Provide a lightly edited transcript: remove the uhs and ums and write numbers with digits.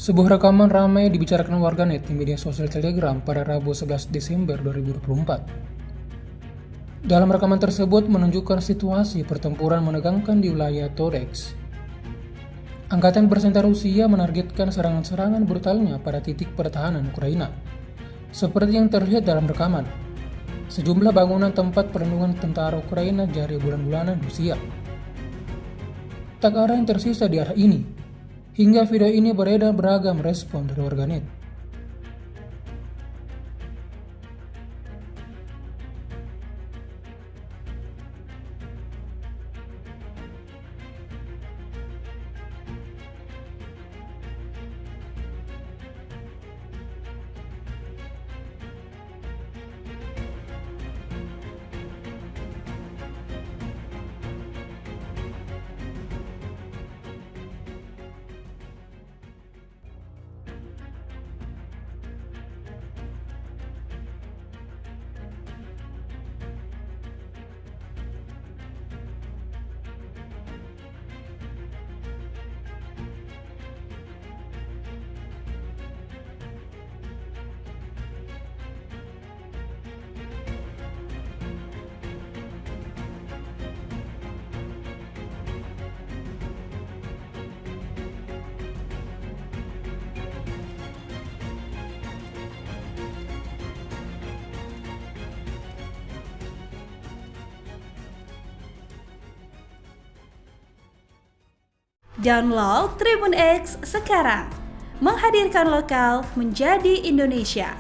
Sebuah rekaman ramai dibicarakan warganet di media sosial Telegram pada Rabu 11 Desember 2024. Dalam rekaman tersebut menunjukkan situasi pertempuran menegangkan di wilayah Donetsk. Angkatan bersenjata Rusia menargetkan serangan-serangan brutalnya pada titik pertahanan Ukraina. Seperti yang terlihat dalam rekaman, sejumlah bangunan tempat perlindungan tentara Ukraina dari bulan-bulanan Rusia. Tak ada yang tersisa di arah ini. Hingga video ini beredar beragam respon dari warganet. Download Tribun X sekarang, menghadirkan lokal menjadi Indonesia.